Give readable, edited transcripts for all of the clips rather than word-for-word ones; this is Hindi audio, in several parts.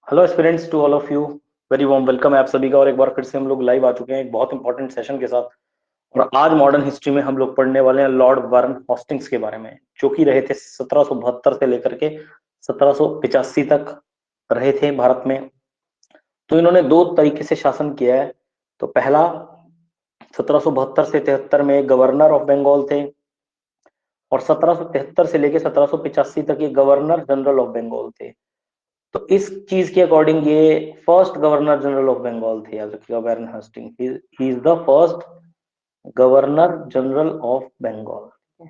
Hello aspirants to all of you. Very warm welcome है आप सभी का। और एक बार फिर से हम लोग लाइव आ चुके हैं एक बहुत इंपॉर्टेंट सेशन के साथ। और आज मॉडर्न हिस्ट्री में हम लोग पढ़ने वाले हैं लॉर्ड वारन हॉस्टिंग्स के बारे में, जो कि रहे थे 1772 से लेकर के 1785 तक रहे थे भारत में। तो इन्होंने दो तरीके से शासन किया है। तो पहला 1772 से 73 में गवर्नर ऑफ बंगाल थे, और 1773 से लेकर 1785 तक ये गवर्नर जनरल ऑफ बंगाल थे। तो इस चीज के अकॉर्डिंग ये first governor general of Bengal थे, याद रखिएगा। Warren Hasting he is the first governor general of Bengal.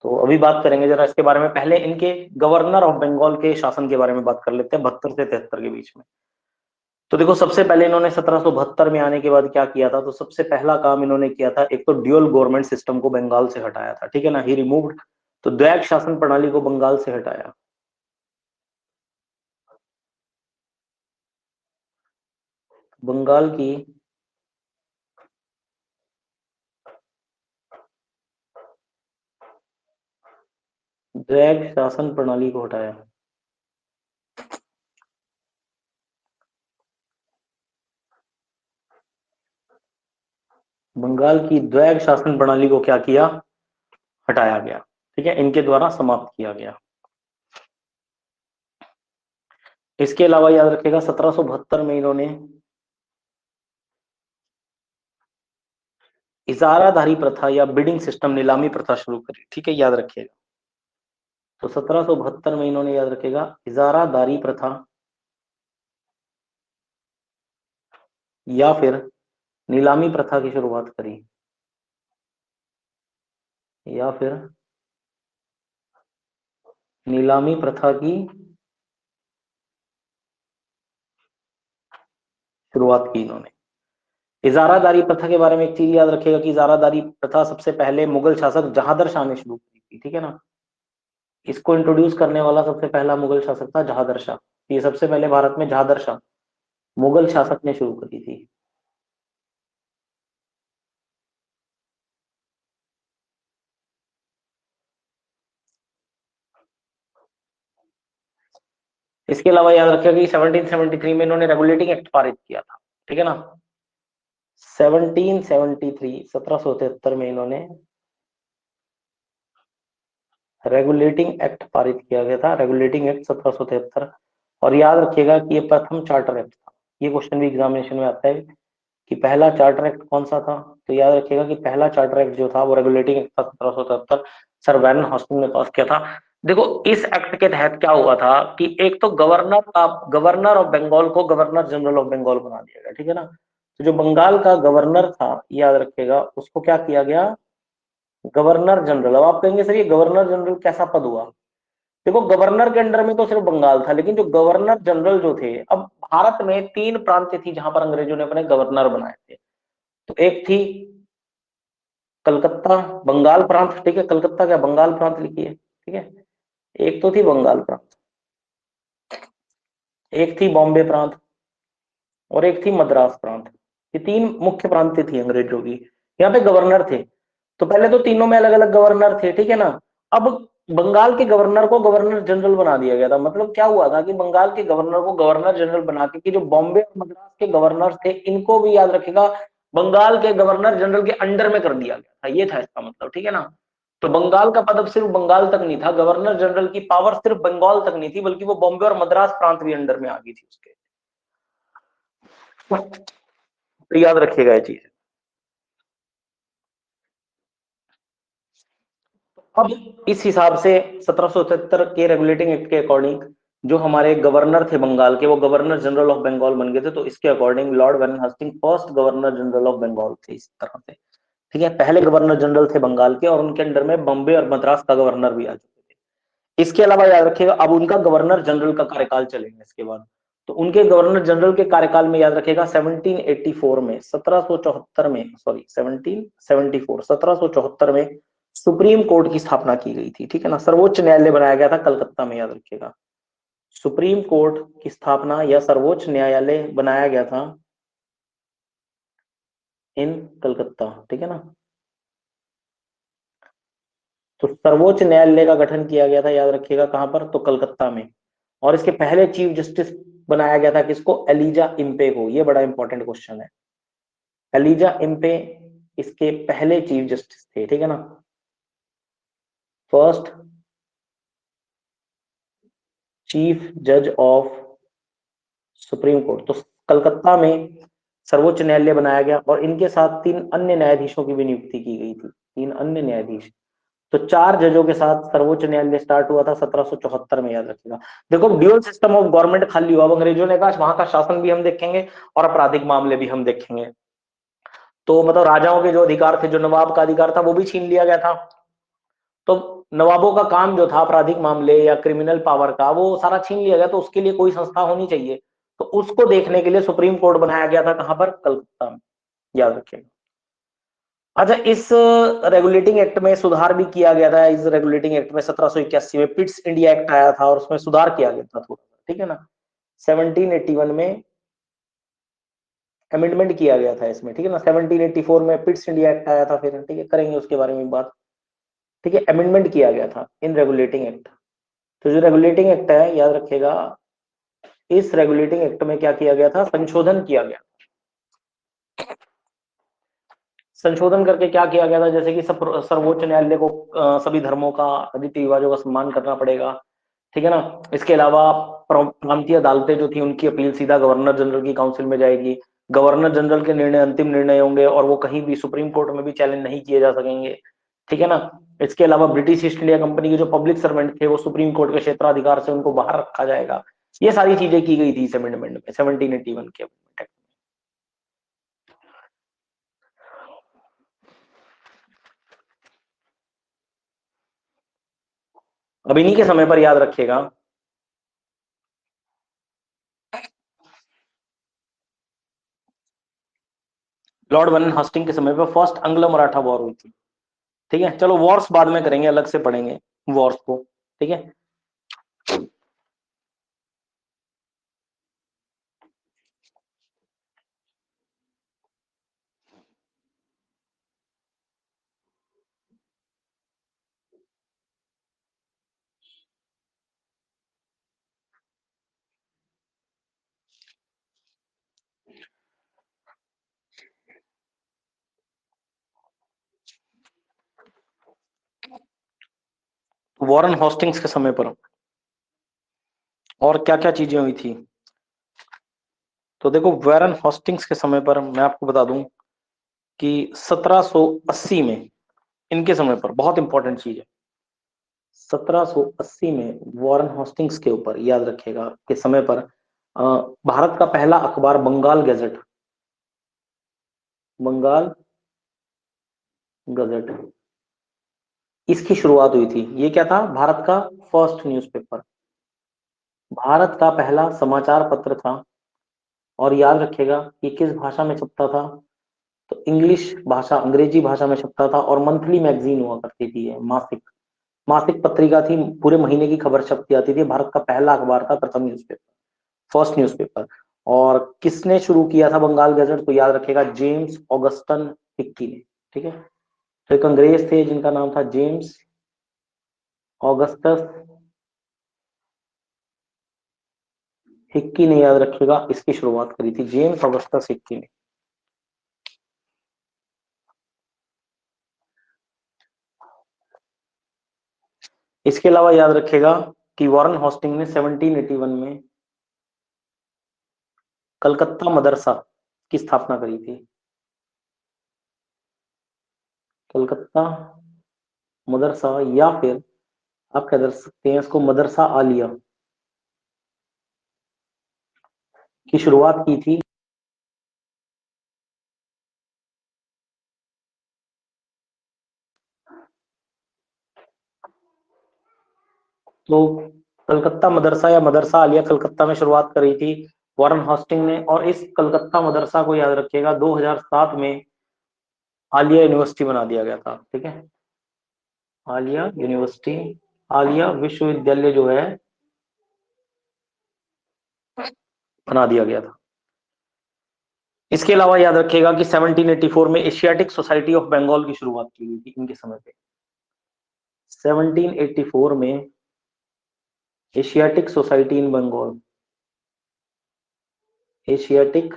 तो अभी बात करेंगे जरा इसके बारे में। पहले इनके गवर्नर ऑफ बंगाल के शासन के बारे में बात कर लेते हैं 72 से 73 के बीच में। तो देखो, सबसे पहले इन्होंने 1772 में आने के बाद क्या किया था। तो सबसे पहला काम इन्होंने किया था, एक तो ड्यूअल गवर्नमेंट सिस्टम को बंगाल से हटाया था, ठीक है ना। ही रिमूव्ड, तो द्वैक शासन प्रणाली को बंगाल से हटाया। बंगाल की द्वैक शासन प्रणाली को हटाया। बंगाल की द्वैग शासन प्रणाली को क्या किया, हटाया गया। ठीक है, इनके द्वारा समाप्त किया गया। इसके अलावा याद रखिएगा 1772 में इन्होंने इजारादारी प्रथा या बिडिंग सिस्टम, नीलामी प्रथा शुरू करी। ठीक है, याद रखिएगा। तो 1772 में इन्होंने, याद रखिएगा, इजारादारी प्रथा या फिर नीलामी प्रथा की शुरुआत करी, या फिर नीलामी प्रथा की शुरुआत की इन्होंने। इजारादारी प्रथा के बारे में एक चीज याद रखिएगा कि इजारादारी प्रथा सबसे पहले मुगल शासक जहादर शाह ने शुरू की थी। ठीक है ना। इसको इंट्रोड्यूस करने वाला सबसे पहला मुगल शासक था जहादर शाह। ये सबसे पहले भारत में जहादर शाह मुगल शासक ने शुरू करी थी। इसके अलावा याद रखिएगा कि 1773 में इन्होंने रेगुलेटिंग एक्ट पारित किया था। ठीक है ना। 1773 1773 में इन्होंने रेगुलेटिंग एक्ट पारित किया गया था, रेगुलेटिंग एक्ट 1773। और याद रखिएगा कि ये प्रथम चार्टर एक्ट था। ये क्वेश्चन भी एग्जामिनेशन में आता है कि पहला चार्टर एक्ट कौन सा था। तो याद रखिएगा कि पहला चार्टर एक्ट जो था वो रेगुलेटिंग एक्ट था 1773। सर वैरन हॉस्टिंग ने पास किया था। देखो, इस एक्ट के तहत क्या हुआ था कि एक तो गवर्नर ऑफ बंगाल को गवर्नर जनरल ऑफ बंगाल बना दिया गया। ठीक है ना। तो जो बंगाल का गवर्नर था, याद रखिएगा, उसको क्या किया गया, गवर्नर जनरल। अब आप कहेंगे सर ये गवर्नर जनरल कैसा पद हुआ। देखो, गवर्नर के अंडर में तो सिर्फ बंगाल था, लेकिन जो गवर्नर जनरल जो थे, अब भारत में तीन प्रांत थी जहां पर अंग्रेजों ने अपने गवर्नर बनाए थे। तो एक थी कलकत्ता, बंगाल प्रांत। ठीक है, कलकत्ता क्या, बंगाल प्रांत लिखिए। ठीक है, एक तो थी बंगाल प्रांत, एक थी बॉम्बे प्रांत, और एक थी मद्रास प्रांत। ये तीन मुख्य प्रांतें थी अंग्रेजों की। यहाँ पे गवर्नर थे। तो पहले तो तीनों में अलग अलग गवर्नर थे। ठीक है ना। अब बंगाल के गवर्नर को गवर्नर जनरल बना दिया गया था। मतलब क्या हुआ था कि बंगाल के गवर्नर को गवर्नर जनरल बना के, कि जो बॉम्बे और मद्रास के गवर्नर थे, इनको भी याद रखेगा बंगाल के गवर्नर जनरल के अंडर में कर दिया गया था। ये था इसका मतलब। ठीक है ना। तो बंगाल का पद अब सिर्फ बंगाल तक नहीं था, गवर्नर जनरल की पावर सिर्फ बंगाल तक नहीं थी, बल्कि वो बॉम्बे और मद्रास प्रांत भी अंडर में आ गई थी उसके। तो याद रखिएगा ये चीज। अब इस हिसाब से 1777 के रेगुलेटिंग एक्ट के अकॉर्डिंग जो हमारे गवर्नर थे बंगाल के, वो गवर्नर जनरल ऑफ बंगाल बन गए थे। तो इसके according Lord Warren Hasting first governor general of Bengal थे, इस तरह से। ठीक है, पहले गवर्नर जनरल थे बंगाल के, और उनके अंडर में बॉम्बे और मद्रास का गवर्नर भी आ चुके थे। इसके अलावा याद रखिएगा, अब उनका गवर्नर जनरल का कार्यकाल चलेगा इसके बाद। तो उनके गवर्नर जनरल के कार्यकाल में, याद रखिएगा, 1784 में, 1774 में, सॉरी 1774, 1774 में सुप्रीम कोर्ट की स्थापना की गई थी। ठीक है ना। सर्वोच्च न्यायालय बनाया गया था कलकत्ता में, याद रखिएगा। सुप्रीम कोर्ट की स्थापना या सर्वोच्च न्यायालय बनाया गया था इन कलकत्ता। ठीक है ना। तो सर्वोच्च न्यायालय का गठन किया गया था, याद रखिएगा, कहां पर, तो कलकत्ता में। और इसके पहले चीफ जस्टिस बनाया गया था किसको? एलिजा इम्पे को। ये बड़ा इंपॉर्टेंट क्वेश्चन है। एलिजा इम्पे इसके पहले चीफ जस्टिस थे, ठीक है ना। फर्स्ट चीफ जज ऑफ सुप्रीम कोर्ट। तो कलकत्ता में सर्वोच्च न्यायालय बनाया गया और इनके साथ 3 अन्य न्यायाधीशों की भी नियुक्ति की गई थी, 3 अन्य न्यायाधीश। तो 4 जजों के साथ सर्वोच्च न्यायालय स्टार्ट हुआ था 1774 में, याद रखिएगा। देखो ड्यूअल सिस्टम ऑफ गवर्नमेंट खाली हुआ, अंग्रेजों ने कहा वहां का शासन भी हम देखेंगे और आपराधिक मामले भी हम देखेंगे। तो मतलब राजाओं के जो अधिकार थे, जो नवाब का अधिकार था वो भी छीन लिया गया था। तो नवाबों का काम जो था आपराधिक मामले या क्रिमिनल पावर का, वो सारा छीन लिया गया। तो उसके लिए कोई संस्था होनी चाहिए, तो उसको देखने के लिए सुप्रीम कोर्ट बनाया गया था। कहां पर? कलकत्ता में, याद रखिएगा। अच्छा, इस रेगुलेटिंग एक्ट में सुधार भी किया गया था। इस रेगुलेटिंग एक्ट में 1781 में पिट्स इंडिया एक्ट आया था और उसमें सुधार किया गया था थोड़ा, ठीक है ना। 1781 में अमेंडमेंट किया गया था इसमें, ठीक है ना। 1784 में पिट्स इंडिया एक्ट आया था फिर, ठीक है, करेंगे उसके बारे में बात, ठीक है। अमेंडमेंट किया गया था इन रेगुलेटिंग एक्ट। तो जो रेगुलेटिंग एक्ट है, याद रखिएगा, इस रेगुलेटिंग एक्ट में क्या किया गया था? संशोधन किया गया। संशोधन करके क्या किया गया था? जैसे कि सर्वोच्च न्यायालय को सभी धर्मों का, रीति रिवाजों का सम्मान करना पड़ेगा, ठीक है ना। इसके अलावा प्रांतीय अदालतें जो थी उनकी अपील सीधा गवर्नर जनरल की काउंसिल में जाएगी। गवर्नर जनरल के निर्णय अंतिम निर्णय होंगे और वो कहीं भी सुप्रीम कोर्ट में भी चैलेंज नहीं किए जा सकेंगे, ठीक है ना। इसके अलावा ब्रिटिश ईस्ट इंडिया कंपनी के जो पब्लिक सर्वेंट थे वो सुप्रीम कोर्ट के क्षेत्राधिकार से उनको बाहर रखा जाएगा। ये सारी चीजें की गई थी इस अमेंडमेंट में, 1781 के अमेंडमेंट एक्ट। अब इन्हीं के समय पर, याद रखिएगा, लॉर्ड वन हास्टिंग के समय पर फर्स्ट एंग्लो मराठा वॉर हुई थी, ठीक है। चलो वॉर्स बाद में करेंगे, अलग से पढ़ेंगे वॉर्स को, ठीक है। वॉरेन हॉस्टिंग्स के समय पर और क्या क्या चीजें हुई थी? तो देखो, वॉरेन हॉस्टिंग्स के समय पर मैं आपको बता दूं कि 1780 में, इनके समय पर बहुत इंपॉर्टेंट चीज है, 1780 में वॉरेन हॉस्टिंग्स के ऊपर, याद रखिएगा, के समय पर भारत का पहला अखबार बंगाल गैजेट, बंगाल गजट, इसकी शुरुआत हुई थी। ये क्या था? भारत का फर्स्ट न्यूज़पेपर, भारत का पहला समाचार पत्र था। और याद रखिएगा ये किस भाषा में छपता था? तो इंग्लिश भाषा, अंग्रेजी भाषा में छपता था। और मंथली मैगजीन हुआ करती थी, ये मासिक, मासिक पत्रिका थी, पूरे महीने की खबर छपती आती थी। भारत का पहला अखबार था, प्रथम न्यूज़पेपर, फर्स्ट न्यूज़पेपर। और किसने शुरू किया था बंगाल गजट? तो याद रखिएगा, जेम्स ऑगस्टन हिक्की ने, ठीक है। तो एक अंग्रेज थे जिनका नाम था जेम्स ऑगस्टस हिक्की ने, याद रखिएगा, इसकी शुरुआत करी थी, जेम्स ऑगस्टस हिक्की ने। इसके अलावा याद रखिएगा कि वॉरेन हॉस्टिंग ने 1781 में कलकत्ता मदरसा की स्थापना करी थी। कलकत्ता मदरसा, या फिर आप कह सकते हैं इसको मदरसा आलिया, की शुरुआत की थी। तो कलकत्ता मदरसा या मदरसा आलिया कलकत्ता में शुरुआत करी थी वॉरेन हॉस्टिंग ने। और इस कलकत्ता मदरसा को, याद रखिएगा, 2007 में आलिया यूनिवर्सिटी बना दिया गया था, ठीक है। आलिया यूनिवर्सिटी, आलिया विश्वविद्यालय जो है बना दिया गया था। इसके अलावा याद रखिएगा कि 1784 में एशियाटिक सोसाइटी ऑफ बंगाल की शुरुआत की गई थी इनके समय पे। 1784 में Asiatic Society in Bengal, Asiatic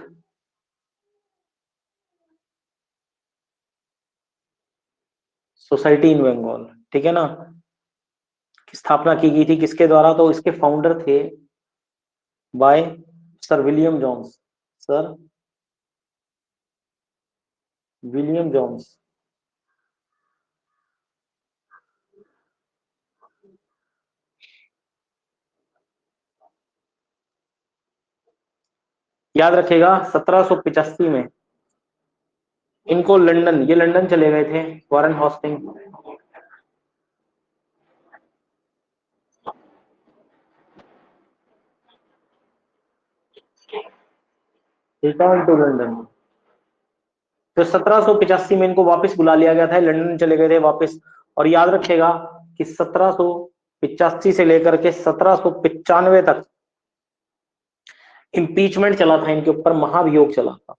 Society in Bengal, ठीक है ना, स्थापना की गई थी किसके द्वारा, तो इसके फाउंडर थे by sir William Jones, sir William Jones. याद रखेगा 1785 में इनको लंदन, ये लंदन चले गए थे Warren Hastings. Return to London, तो 1785 में इनको वापस बुला लिया गया था, लंदन चले गए थे वापस। और याद रखेगा कि 1785 से लेकर के 1795 तक इम्पीचमेंट चला था इनके ऊपर, महाभियोग चला था।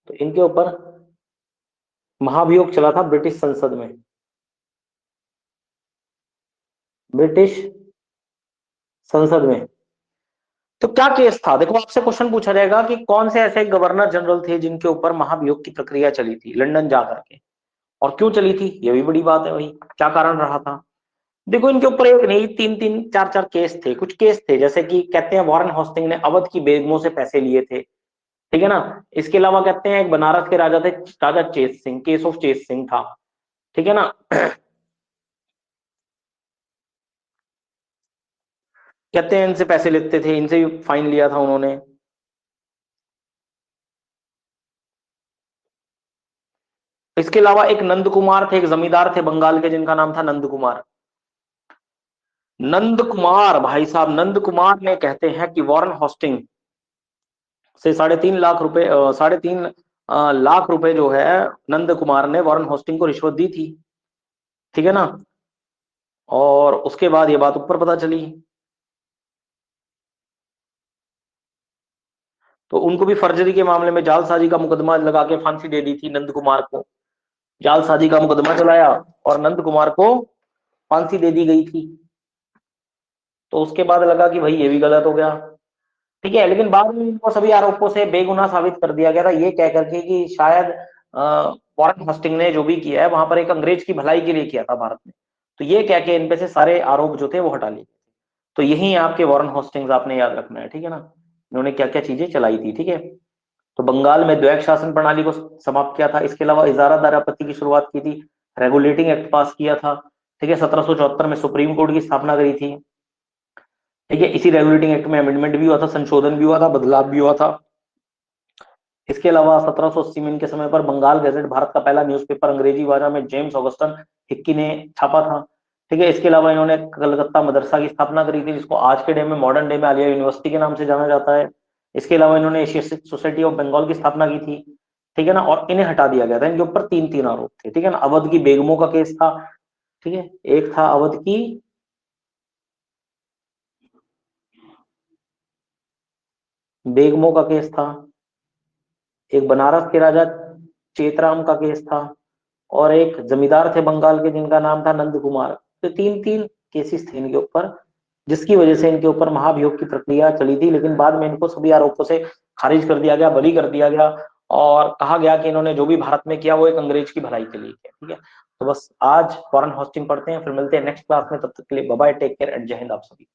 तो इनके ऊपर महाभियोग चला था ब्रिटिश संसद में, ब्रिटिश संसद में। तो क्या केस था, देखो आपसे क्वेश्चन पूछा जाएगा कि कौन से ऐसे गवर्नर जनरल थे जिनके ऊपर महाभियोग की प्रक्रिया चली थी लंदन जाकर के, और क्यों चली थी, ये भी बड़ी बात है भाई, क्या कारण रहा था। देखो इनके ऊपर एक नहीं, तीन तीन चार चार केस थे। कुछ केस थे जैसे कि कहते हैं वॉरेन हॉस्टिंग ने अवध की बेगमों से पैसे लिए थे, ठीक है ना। इसके अलावा कहते हैं एक बनारस के राजा थे, राजा चेत सिंह, केस ऑफ चेत सिंह था, ठीक है ना। कहते हैं इनसे पैसे लेते थे, इनसे भी फाइन लिया था उन्होंने। इसके अलावा एक नंद कुमार थे, एक जमींदार थे बंगाल के जिनका नाम था नंद कुमार। नंद कुमार भाई साहब, नंद कुमार ने कहते हैं कि वॉरेन हॉस्टिंग से 3.5 लाख रुपए, 3.5 लाख रुपए जो है नंद कुमार ने वॉरेन हॉस्टिंग को रिश्वत दी थी, ठीक है ना। और उसके बाद ये बात ऊपर पता चली, तो उनको भी फर्जरी के मामले में जालसाजी का मुकदमा लगा के फांसी दे दी थी नंद कुमार को। जालसाजी का मुकदमा चलाया और नंद कुमार को फांसी दे दी गई थी। तो उसके बाद लगा कि भाई ये भी गलत हो गया, ठीक है। लेकिन बाद में इनको सभी आरोपों से बेगुनाह साबित कर दिया गया था, ये कह करके कि शायद वॉरेन हस्टिंग ने जो भी किया है वहां पर एक अंग्रेज की भलाई के लिए किया था भारत में। तो ये कह के इन पे से सारे आरोप जो थे वो हटा लिए। तो यही आपके वॉरेन हॉस्टिंग्स आपने याद रखना है, ठीक है ना, इन्होंने क्या क्या चीजें चलाई थी, ठीक है। तो बंगाल में द्वैक शासन प्रणाली को समाप्त किया था। इसके अलावा इजारा दारापत्ती की शुरुआत की थी, रेगुलेटिंग एक्ट पास किया था, ठीक है। 1774 में सुप्रीम कोर्ट की स्थापना करी थी, ठीक है। इसी रेगुलेटिंग एक्ट में अमेंडमेंट भी हुआ था, संशोधन भी हुआ था, बदलाव भी हुआ था। इसके अलावा 1780 में इनके समय पर बंगाल गैजेट भारत का पहला न्यूज़पेपर अंग्रेजी भाषा में जेम्स ऑगस्टन हिक्की ने छापा था, ठीक है। इसके अलावा इन्होंने कलकत्ता मदरसा की स्थापना करी थी, जिसको आज के डे में मॉडर्न डे में आलिया यूनिवर्सिटी के नाम से जाना जाता है। इसके अलावा इन्होंने एशियाटिक सोसाइटी ऑफ बंगाल की स्थापना की थी, ठीक है ना। और इन्हें हटा दिया गया था, इनके ऊपर तीन तीन आरोप थे, ठीक है ना। अवध की बेगमों का केस था, ठीक है। एक था अवध की बेगमों का केस था, एक बनारस के राजा चेतराम का केस था, और एक जमींदार थे बंगाल के जिनका नाम था नंद कुमार। तो तीन तीन केसेस थे इनके ऊपर, जिसकी वजह से इनके ऊपर महाभियोग की प्रक्रिया चली थी। लेकिन बाद में इनको सभी आरोपों से खारिज कर दिया गया, बरी कर दिया गया, और कहा गया कि इन्होंने जो भी भारत में किया वो एक अंग्रेज की भलाई के लिए किया, ठीक है। तो बस आज फॉरेन होस्टिंग पढ़ते हैं, फिर मिलते हैं नेक्स्ट क्लास में। तब तक के लिए bye bye, take care and Jai Hind आप सभी।